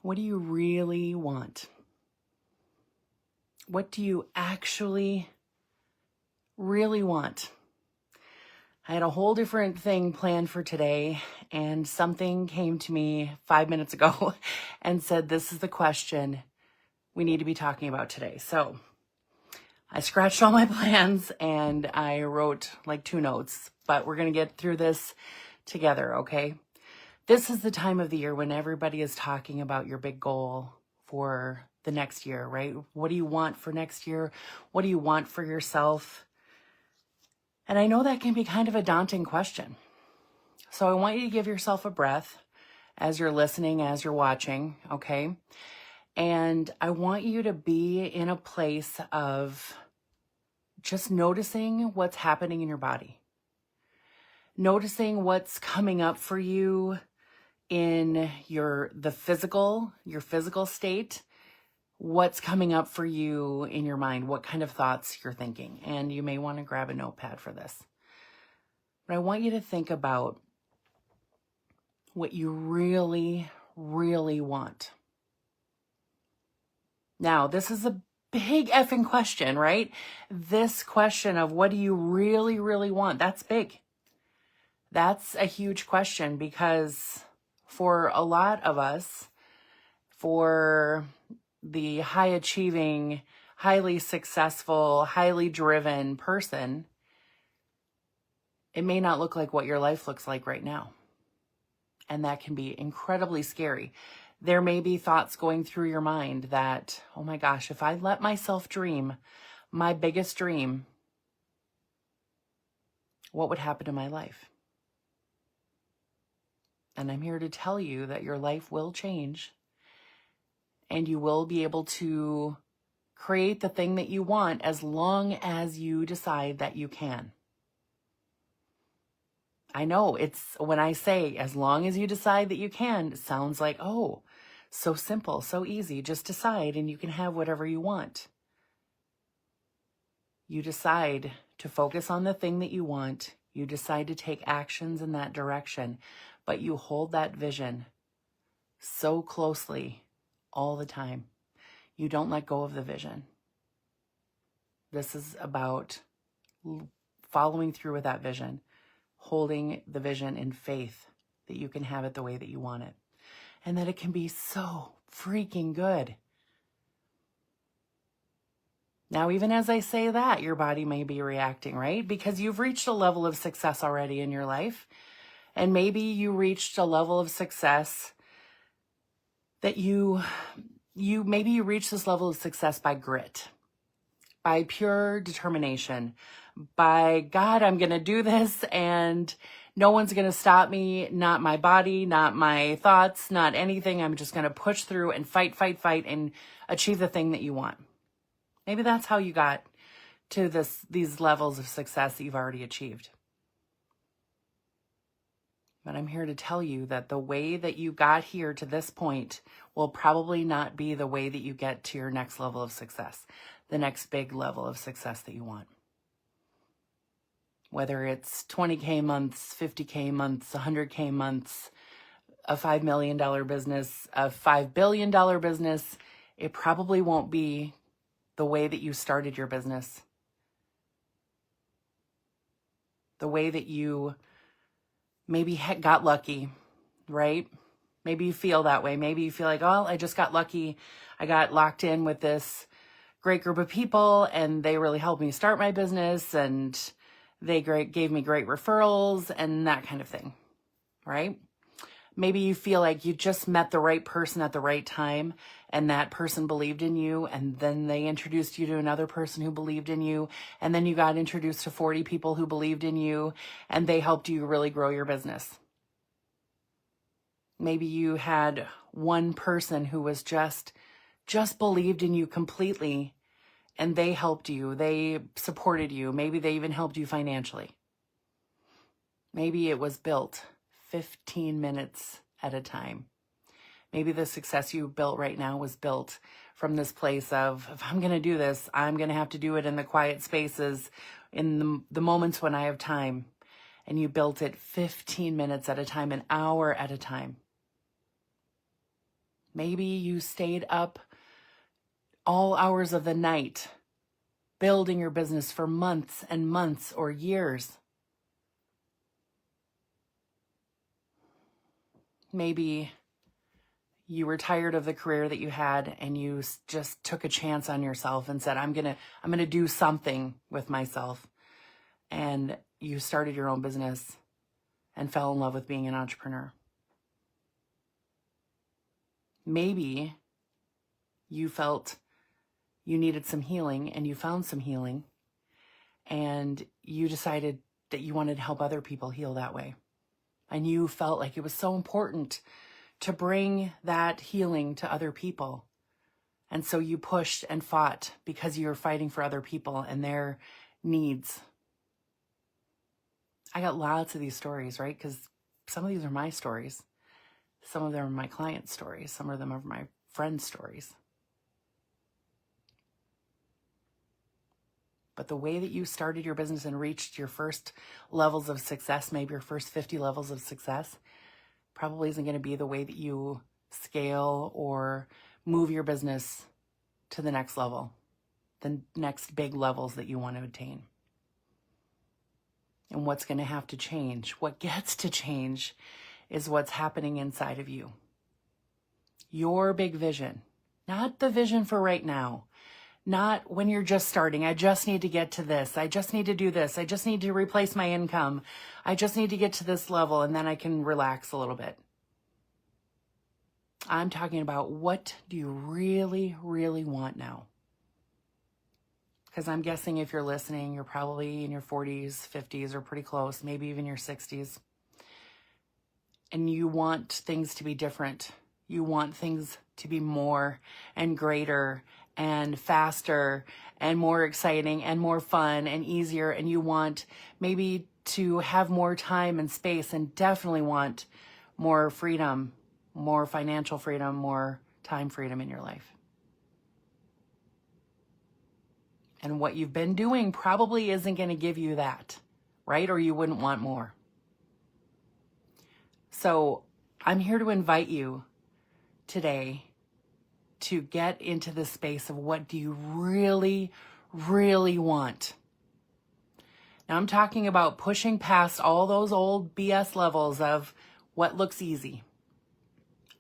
What do you really want? What do you actually really want? I had a whole different thing planned for today, and something came to me 5 minutes ago and said, this is the question we need to be talking about today. So I scratched all my plans and I wrote like 2 notes, but we're going to get through this together, okay? This is the time of the year when everybody is talking about your big goal for the next year, right? What do you want for next year? What do you want for yourself? And I know that can be kind of a daunting question. So I want you to give yourself a breath as you're listening, as you're watching, okay? And I want you to be in a place of just noticing what's happening in your body. Noticing what's coming up for you in your physical state, what's coming up for you in your mind, what kind of thoughts you're thinking. And you may want to grab a notepad for this. But I want you to think about what you really, really want. Now, this is a big effing question, right? This question of what do you really, really want? That's big. That's a huge question because for a lot of us, for the high achieving, highly successful, highly driven person, it may not look like what your life looks like right now. And that can be incredibly scary. There may be thoughts going through your mind that, oh my gosh, if I let myself dream my biggest dream, what would happen to my life? And I'm here to tell you that your life will change and you will be able to create the thing that you want as long as you decide that you can. I know it's when I say as long as you decide that you can, it sounds like, oh, so simple, so easy. Just decide and you can have whatever you want. You decide to focus on the thing that you want. You decide to take actions in that direction, but you hold that vision so closely all the time. You don't let go of the vision. This is about following through with that vision, holding the vision in faith that you can have it the way that you want it, and that it can be so freaking good. Now, even as I say that, your body may be reacting, right? Because you've reached a level of success already in your life. And maybe you reached a level of success that you reached this level of success by grit, by pure determination, by God, I'm going to do this and no one's going to stop me, not my body, not my thoughts, not anything. I'm just going to push through and fight and achieve the thing that you want. Maybe that's how you got to these levels of success that you've already achieved. But I'm here to tell you that the way that you got here to this point will probably not be the way that you get to your next level of success, the next big level of success that you want. Whether it's 20K months, 50K months, 100K months, a $5 million business, a $5 billion business, it probably won't be the way that you started your business. The way that you maybe got lucky, right? Maybe you feel that way. Maybe you feel like, oh, I just got lucky. I got locked in with this great group of people and they really helped me start my business and they gave me great referrals and that kind of thing, right? Maybe you feel like you just met the right person at the right time and that person believed in you and then they introduced you to another person who believed in you and then you got introduced to 40 people who believed in you and they helped you really grow your business. Maybe you had one person who was just believed in you completely and they helped you, they supported you, maybe they even helped you financially. Maybe it was built 15 minutes at a time. Maybe the success you built right now was built from this place of, if I'm going to do this, I'm going to have to do it in the quiet spaces, in the moments when I have time. And you built it 15 minutes at a time, an hour at a time. Maybe you stayed up all hours of the night building your business for months and months or years. Maybe you were tired of the career that you had and you just took a chance on yourself and said, I'm going to do something with myself. And you started your own business and fell in love with being an entrepreneur. Maybe you felt you needed some healing and you found some healing and you decided that you wanted to help other people heal that way. And you felt like it was so important to bring that healing to other people. And so you pushed and fought because you were fighting for other people and their needs. I got lots of these stories, right? Because some of these are my stories. Some of them are my clients' stories. Some of them are my friends' stories. But the way that you started your business and reached your first levels of success, maybe your first 50 levels of success, probably isn't going to be the way that you scale or move your business to the next level, the next big levels that you want to attain. And what's going to have to change, what gets to change, is what's happening inside of you. Your big vision, not the vision for right now. Not when you're just starting. I just need to get to this. I just need to do this. I just need to replace my income. I just need to get to this level and then I can relax a little bit. I'm talking about, what do you really, really want now? Because I'm guessing if you're listening, you're probably in your 40s, 50s, or pretty close, maybe even your 60s. And you want things to be different. You want things to be more and greater and faster and more exciting and more fun and easier. And you want maybe to have more time and space, and definitely want more freedom, more financial freedom, more time freedom in your life. And what you've been doing probably isn't going to give you that, right? Or you wouldn't want more. So I'm here to invite you today to get into the space of, what do you really, really want? Now I'm talking about pushing past all those old BS levels of what looks easy.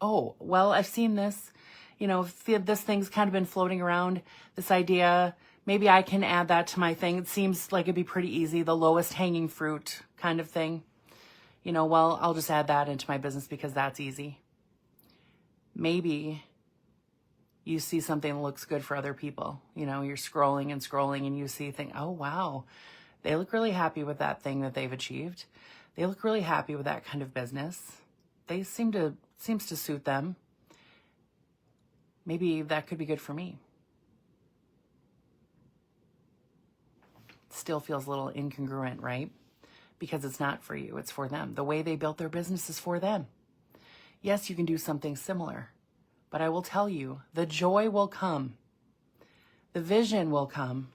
Oh, well, I've seen this, this thing's kind of been floating around, this idea, maybe I can add that to my thing. It seems like it'd be pretty easy, the lowest hanging fruit kind of thing. Well, I'll just add that into my business because that's easy. Maybe you see something that looks good for other people. You're scrolling and scrolling and you see things, oh, wow, they look really happy with that thing that they've achieved. They look really happy with that kind of business. They seems to suit them. Maybe that could be good for me. Still feels a little incongruent, right? Because it's not for you, it's for them. The way they built their business is for them. Yes, you can do something similar, but I will tell you, the joy will come. The vision will come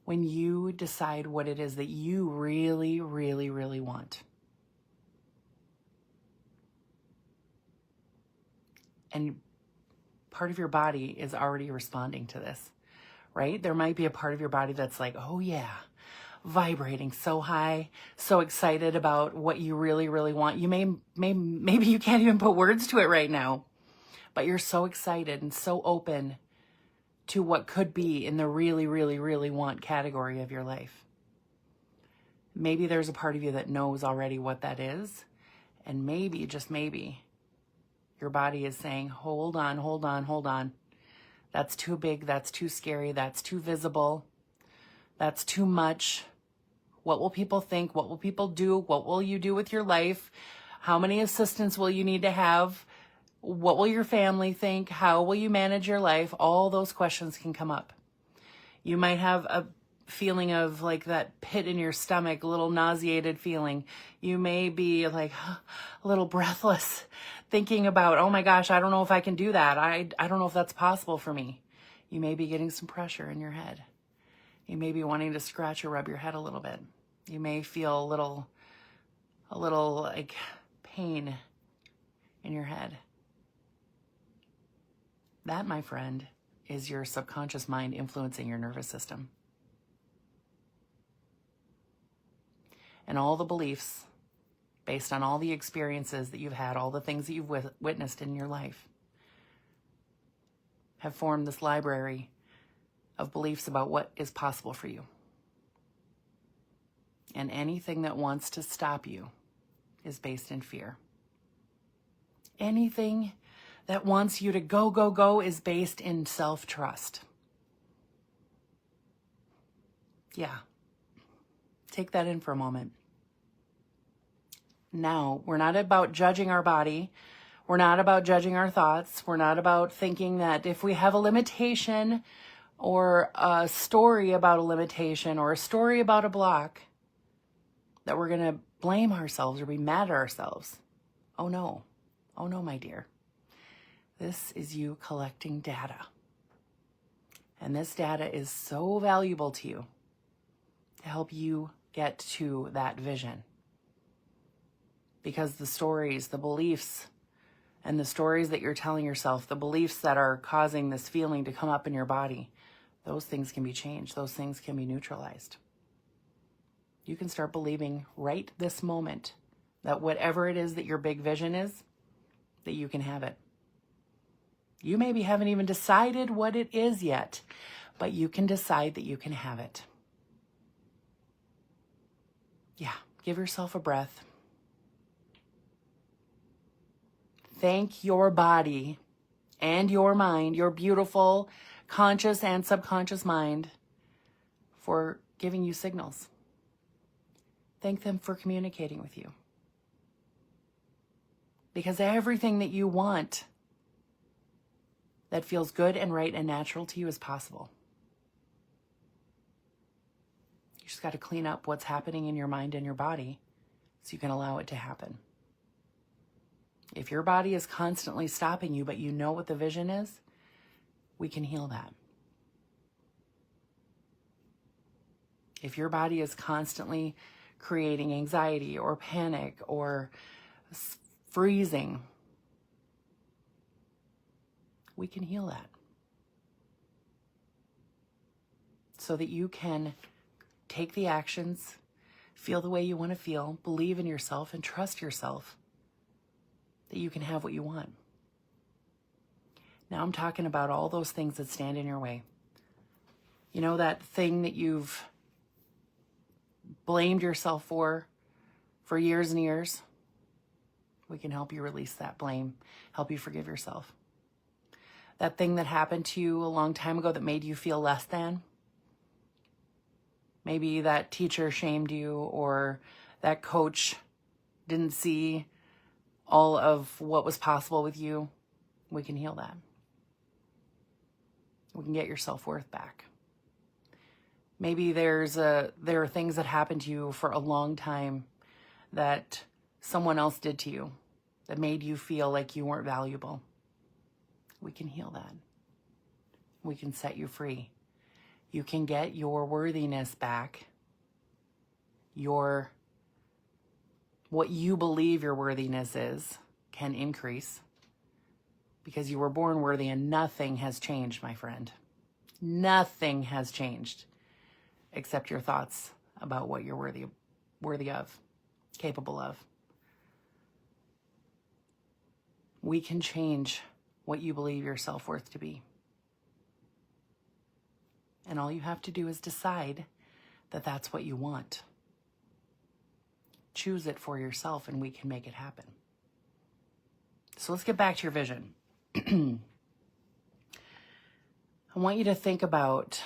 when you decide what it is that you really, really, really want. And part of your body is already responding to this, right? There might be a part of your body that's like, oh yeah, vibrating so high, so excited about what you really, really want. You maybe you can't even put words to it right now, but you're so excited and so open to what could be in the really, really, really want category of your life. Maybe there's a part of you that knows already what that is, and maybe, just maybe, your body is saying, hold on, hold on, hold on. That's too big, that's too scary, that's too visible, that's too much. What will people think? What will people do? What will you do with your life? How many assistants will you need to have? What will your family think? How will you manage your life? All those questions can come up. You might have a feeling of like that pit in your stomach, a little nauseated feeling. You may be like a little breathless, thinking about, oh my gosh, I don't know if I can do that. I don't know if that's possible for me. You may be getting some pressure in your head. You may be wanting to scratch or rub your head a little bit. You may feel a little like pain in your head. That, my friend, is your subconscious mind influencing your nervous system. And all the beliefs, based on all the experiences that you've had, all the things that you've witnessed in your life, have formed this library of beliefs about what is possible for you. And anything that wants to stop you is based in fear. Anything that wants you to go, go, go is based in self-trust. Yeah. Take that in for a moment. Now, we're not about judging our body. We're not about judging our thoughts. We're not about thinking that if we have a limitation or a story about a limitation or a story about a block, that we're going to blame ourselves or be mad at ourselves. Oh no. Oh no, my dear. This is you collecting data. And this data is so valuable to you to help you get to that vision. Because the stories, the beliefs, and the stories that you're telling yourself, the beliefs that are causing this feeling to come up in your body, those things can be changed. Those things can be neutralized. You can start believing right this moment that whatever it is that your big vision is, that you can have it. You maybe haven't even decided what it is yet, but you can decide that you can have it. Yeah, give yourself a breath. Thank your body and your mind, your beautiful conscious and subconscious mind, for giving you signals. Thank them for communicating with you. Because everything that you want that feels good and right and natural to you is possible. You just got to clean up what's happening in your mind and your body so you can allow it to happen. If your body is constantly stopping you, but you know what the vision is, we can heal that. If your body is constantly creating anxiety or panic or freezing, we can heal that. So that you can take the actions, feel the way you want to feel, believe in yourself, and trust yourself that you can have what you want. Now I'm talking about all those things that stand in your way. You know, that thing that you've blamed yourself for years and years? We can help you release that blame, help you forgive yourself. That thing that happened to you a long time ago that made you feel less than? Maybe that teacher shamed you, or that coach didn't see all of what was possible with you. We can heal that. We can get your self-worth back. Maybe there are things that happened to you for a long time that someone else did to you that made you feel like you weren't valuable. We can heal that. We can set you free. You can get your worthiness back. What you believe your worthiness is can increase, because you were born worthy and nothing has changed, my friend. Nothing has changed except your thoughts about what you're worthy of, capable of. We can change what you believe your self-worth to be. And all you have to do is decide that that's what you want. Choose it for yourself and we can make it happen. So let's get back to your vision. I want you to think about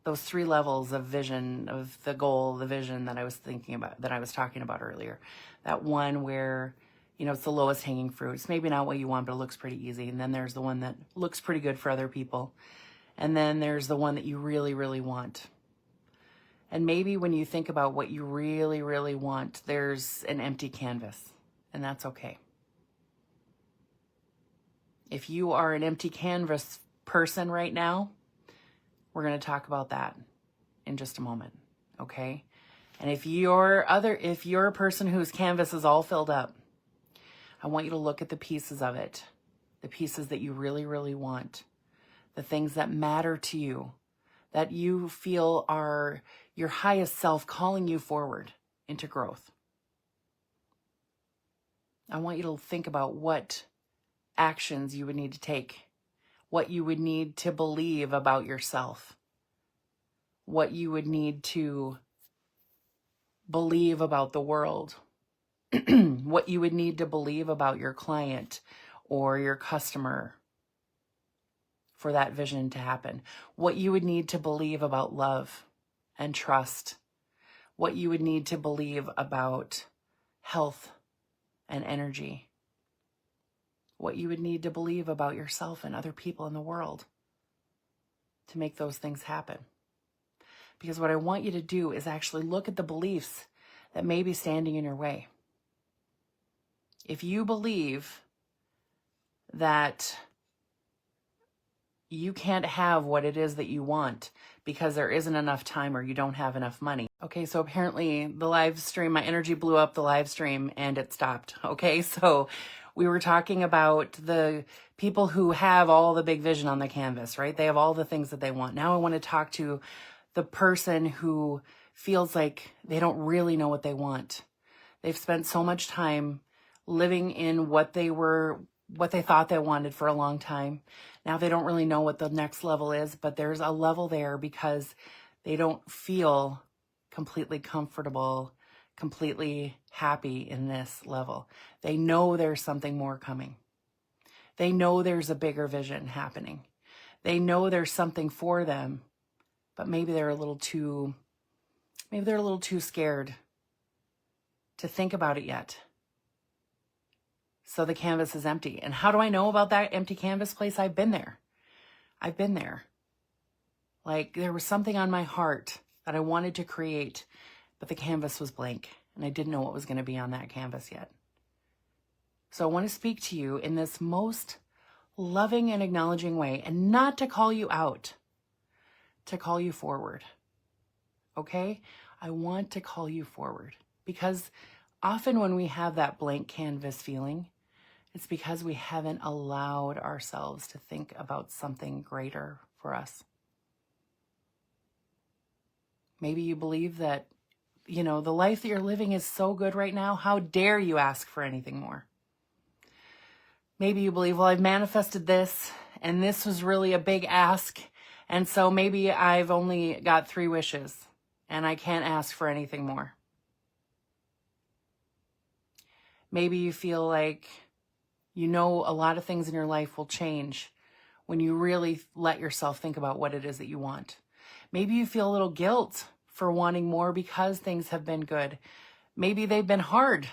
those 3 levels of vision, of the goal, the vision that I was thinking about, that I was talking about earlier. That one where, it's the lowest hanging fruit. It's maybe not what you want, but it looks pretty easy. And then there's the one that looks pretty good for other people. And then there's the one that you really, really want. And maybe when you think about what you really, really want, there's an empty canvas, and that's okay. If you are an empty canvas person right now, we're going to talk about that in just a moment, okay? And if you're a person whose canvas is all filled up, I want you to look at the pieces of it the pieces that you really, really want, the things that matter to you, that you feel are your highest self calling you forward into growth. I want you to think about what actions you would need to take, what you would need to believe about yourself, what you would need to believe about the world, what you would need to believe about your client or your customer for that vision to happen, what you would need to believe about love and trust, what you would need to believe about health and energy, what you would need to believe about yourself and other people in the world to make those things happen. Because what I want you to do is actually look at the beliefs that may be standing in your way. If you believe that you can't have what it is that you want because there isn't enough time or you don't have enough money. Okay, so apparently the live stream, my energy blew up the live stream and it stopped. Okay, so we were talking about the people who have all the big vision on the canvas, right? They have all the things that they want. Now I want to talk to the person who feels like they don't really know what they want. They've spent so much time living in what they thought they wanted for a long time. Now they don't really know what the next level is, but there's a level there because they don't feel completely comfortable, completely happy in this level. They know there's something more coming. They know there's a bigger vision happening. They know there's something for them, but maybe they're a little too scared to think about it yet. So the canvas is empty. And how do I know about that empty canvas place? I've been there. Like there was something on my heart that I wanted to create, but the canvas was blank and I didn't know what was going to be on that canvas yet. So I want to speak to you in this most loving and acknowledging way, and not to call you out, to call you forward. Okay? I want to call you forward because often when we have that blank canvas feeling, it's because we haven't allowed ourselves to think about something greater for us. Maybe you believe that, the life that you're living is so good right now. How dare you ask for anything more? Maybe you believe, well, I've manifested this and this was really a big ask. And so maybe I've only got 3 wishes and I can't ask for anything more. Maybe you feel like a lot of things in your life will change when you really let yourself think about what it is that you want. Maybe you feel a little guilt for wanting more because things have been good. Maybe they've been hard,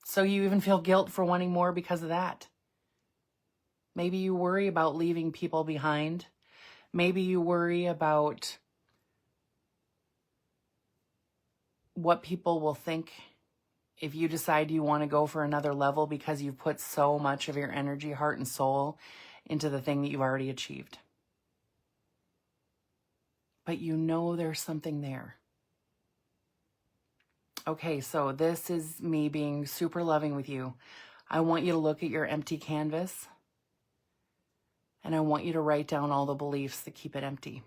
so you even feel guilt for wanting more because of that. Maybe you worry about leaving people behind. Maybe you worry about what people will think if you decide you want to go for another level because you've put so much of your energy, heart, and soul into the thing that you've already achieved. But there's something there. Okay, so this is me being super loving with you. I want you to look at your empty canvas and I want you to write down all the beliefs that keep it empty.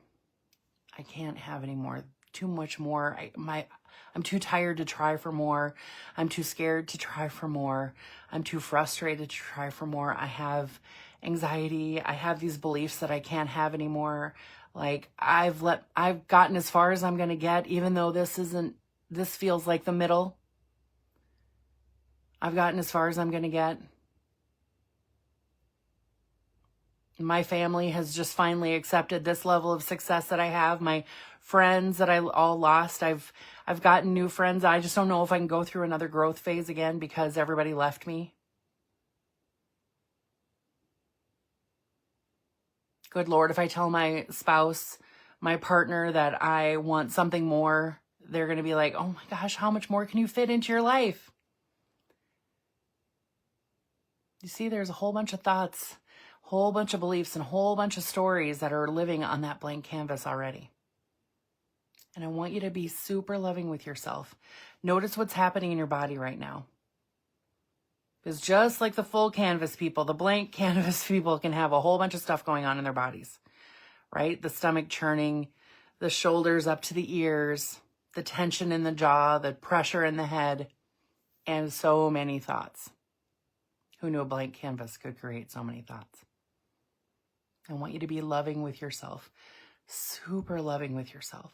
I can't have any more. Too much more. I'm too tired to try for more. I'm too scared to try for more. I'm too frustrated to try for more. I have anxiety. I have these beliefs that I can't have anymore. Like I've gotten as far as I'm going to get, even though this feels like the middle. I've gotten as far as I'm going to get. My family has just finally accepted this level of success that I have. My friends that I all lost, I've gotten new friends. I just don't know if I can go through another growth phase again because everybody left me. Good Lord, if I tell my spouse, my partner that I want something more, they're going to be like, oh my gosh, how much more can you fit into your life? You see, there's a whole bunch of thoughts, whole bunch of beliefs, and a whole bunch of stories that are living on that blank canvas already. And I want you to be super loving with yourself. Notice what's happening in your body right now. Because just like the full canvas people, the blank canvas people can have a whole bunch of stuff going on in their bodies, right? The stomach churning, the shoulders up to the ears, the tension in the jaw, the pressure in the head, and so many thoughts. Who knew a blank canvas could create so many thoughts? I want you to be loving with yourself, super loving with yourself,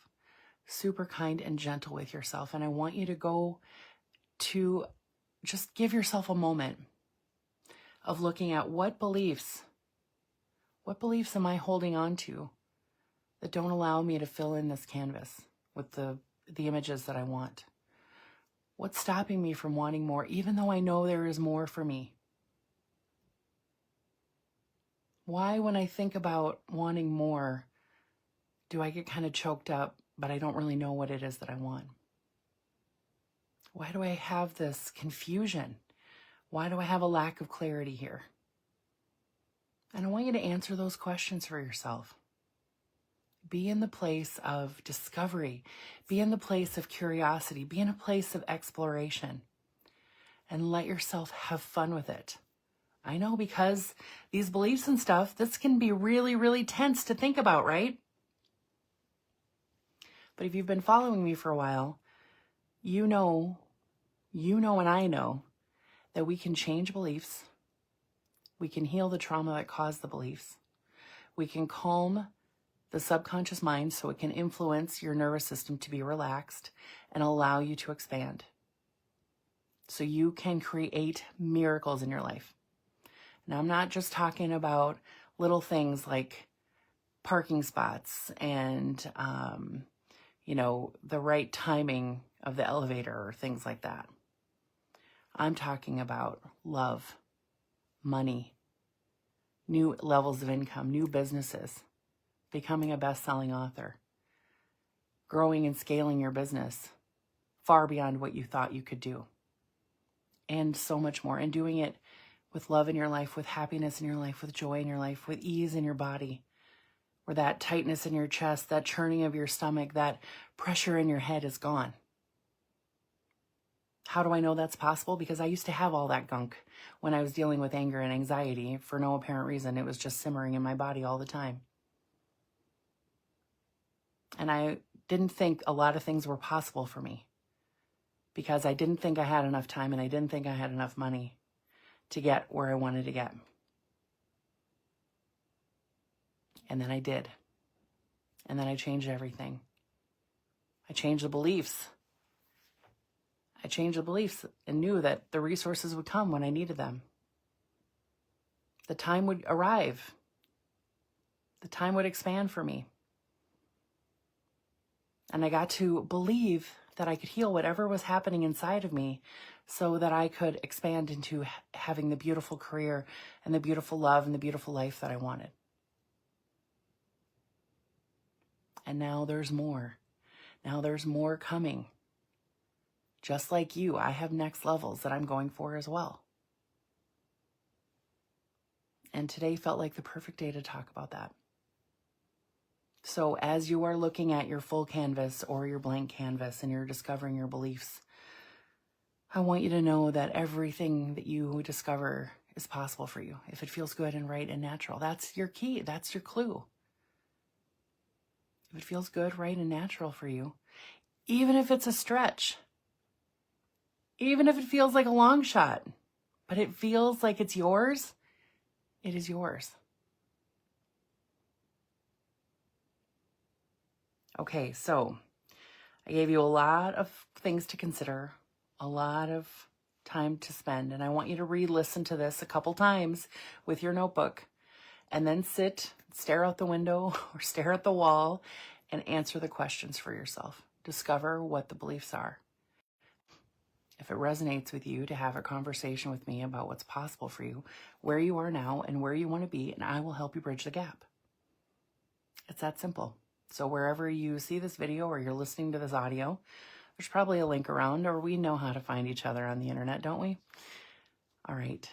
super kind and gentle with yourself. And I want you to go to just give yourself a moment of looking at what beliefs am I holding on to that don't allow me to fill in this canvas with the images that I want? What's stopping me from wanting more, even though I know there is more for me? Why, when I think about wanting more, do I get kind of choked up, but I don't really know what it is that I want? Why do I have this confusion? Why do I have a lack of clarity here? And I want you to answer those questions for yourself. Be in the place of discovery. Be in the place of curiosity. Be in a place of exploration. And let yourself have fun with it. I know, because these beliefs and stuff, this can be really, really tense to think about, right? But if you've been following me for a while, you know, and I know that we can change beliefs. We can heal the trauma that caused the beliefs. We can calm the subconscious mind so it can influence your nervous system to be relaxed and allow you to expand. So you can create miracles in your life. Now, I'm not just talking about little things like parking spots and, the right timing of the elevator or things like that. I'm talking about love, money, new levels of income, new businesses, becoming a best-selling author, growing and scaling your business far beyond what you thought you could do, and so much more, and doing it with love in your life, with happiness in your life, with joy in your life, with ease in your body, where that tightness in your chest, that churning of your stomach, that pressure in your head is gone. How do I know that's possible? Because I used to have all that gunk when I was dealing with anger and anxiety for no apparent reason. It was just simmering in my body all the time. And I didn't think a lot of things were possible for me because I didn't think I had enough time and I didn't think I had enough money to get where I wanted to get. And then I did. And then I changed everything. I changed the beliefs. I changed the beliefs and knew that the resources would come when I needed them. The time would arrive. The time would expand for me. And I got to believe that I could heal whatever was happening inside of me so that I could expand into having the beautiful career and the beautiful love and the beautiful life that I wanted. And now there's more. Now there's more coming. Just like you, I have next levels that I'm going for as well. And today felt like the perfect day to talk about that. So as you are looking at your full canvas or your blank canvas and you're discovering your beliefs, I want you to know that everything that you discover is possible for you. If it feels good and right and natural, that's your key. That's your clue. If it feels good, right, and natural for you, even if it's a stretch, even if it feels like a long shot, but it feels like it's yours, it is yours. Okay, so I gave you a lot of things to consider, a lot of time to spend, and I want you to re-listen to this a couple times with your notebook, and then sit, stare out the window or stare at the wall and answer the questions for yourself. Discover what the beliefs are. If it resonates with you, to have a conversation with me about what's possible for you, where you are now and where you want to be, and I will help you bridge the gap. It's that simple. So wherever you see this video or you're listening to this audio, there's probably a link around, or we know how to find each other on the internet, don't we? All right.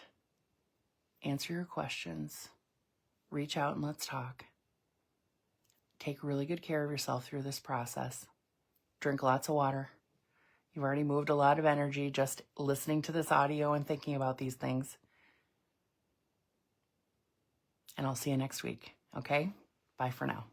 Answer your questions. Reach out and let's talk. Take really good care of yourself through this process. Drink lots of water. You've already moved a lot of energy just listening to this audio and thinking about these things. And I'll see you next week, okay? Bye for now.